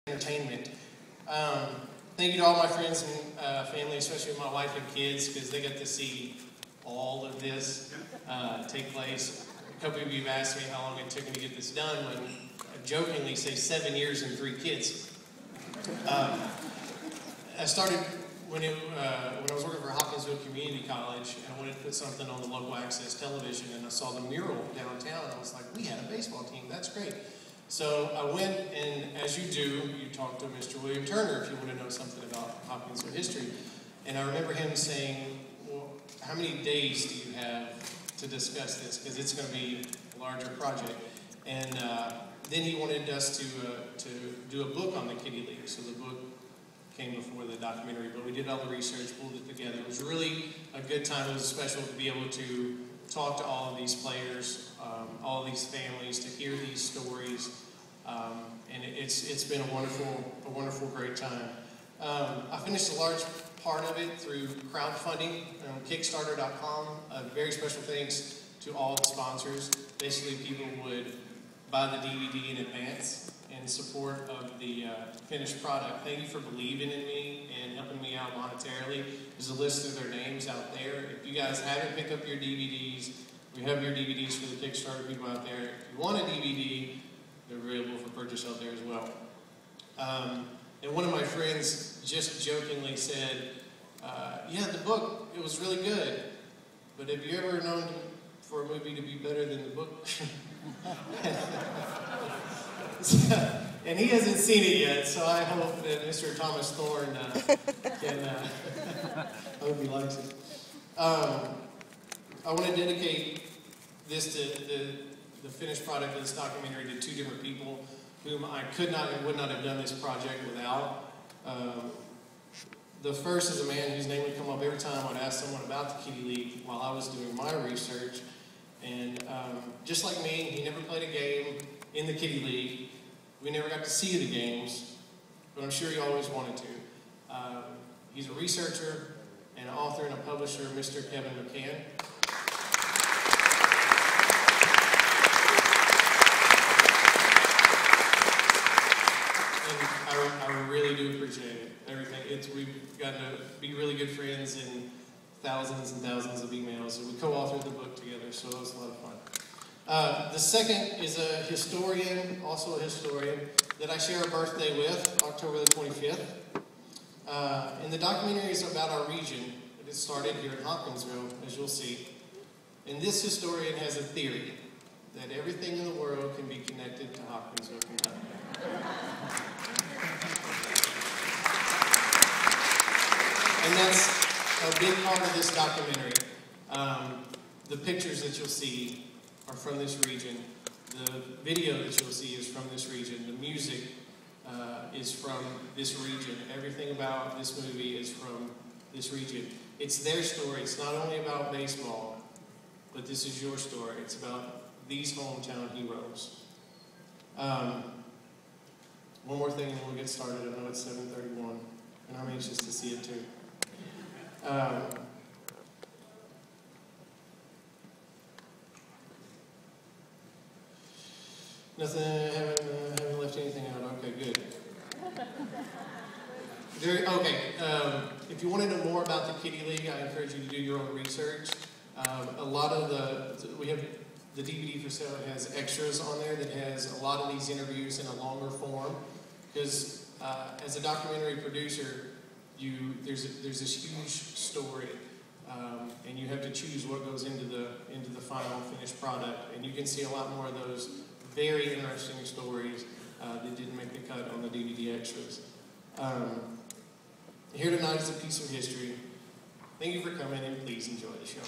entertainment. Thank you to all my friends and family, especially my wife and kids, because they got to see all of this take place. A couple of you have asked me how long it took me to get this done, when I jokingly say 7 years and 3 kids. I started when I was working for Hopkinsville Community College, and I wanted to put something on the local access television, and I saw the mural downtown, and I was like, we had a baseball team, that's great. So I went, and as you do, you talk to Mr. William Turner if you want to know something about Hopkinsville history. And I remember him saying, well, how many days do you have to discuss this? Because it's going to be a larger project. And then he wanted us to do a book on the Kitty League. So the book came before the documentary, but we did all the research, pulled it together. It was really a good time. It was special to be able to talk to all of these players, all of these families, to hear these stories, and it's been a wonderful, great time. I finished a large part of it through crowdfunding on Kickstarter.com. Very special thanks to all the sponsors. Basically, people would buy the DVD in advance in support of the finished product. Thank you for believing in me and helping me out monetarily. There's a list of their names out there. If you guys haven't picked up your DVDs, we have your DVDs for the Kickstarter people out there. If you want a DVD, they're available for purchase out there as well. And one of my friends just jokingly said, yeah, the book, it was really good, but have you ever known for a movie to be better than the book? And he hasn't seen it yet, so I hope that Mr. Thomas Thorne can, I hope he likes it. I want to dedicate this to the finished product of this documentary to 2 different people whom I could not and would not have done this project without. The first is a man whose name would come up every time I'd ask someone about the Kitty League while I was doing my research. And just like me, he never played a game in the Kitty League. We never got to see the games, but I'm sure he always wanted to. He's a researcher, an author, and a publisher, Mr. Kevin McCann. I really do appreciate it. Everything. We've gotten to be really good friends in thousands and thousands of emails. And we co-authored the book together, so it was a lot of fun. The second is a historian, also a historian, that I share a birthday with, October the 25th. And the documentary is about our region. It started here in Hopkinsville, as you'll see. And this historian has a theory that everything in the world can be connected to Hopkinsville, Kentucky. And that's a big part of this documentary. The pictures that you'll see are from this region. The video that you'll see is from this region. The music is from this region. Everything about this movie is from this region. It's their story. It's not only about baseball, but this is your story. It's about these hometown heroes. One more thing and we'll get started. I know it's 7:31, and I'm anxious to see it too. Nothing, haven't left anything out. Okay, good. If you want to know more about the Kitty League, I encourage you to do your own research. A lot of we have the DVD for sale. It has extras on there that has a lot of these interviews in a longer form. Because as a documentary producer, there's this huge story, and you have to choose what goes into the final finished product. And you can see a lot more of those very interesting stories that didn't make the cut on the DVD extras. Here tonight is a piece of history. Thank you for coming, and please enjoy the show.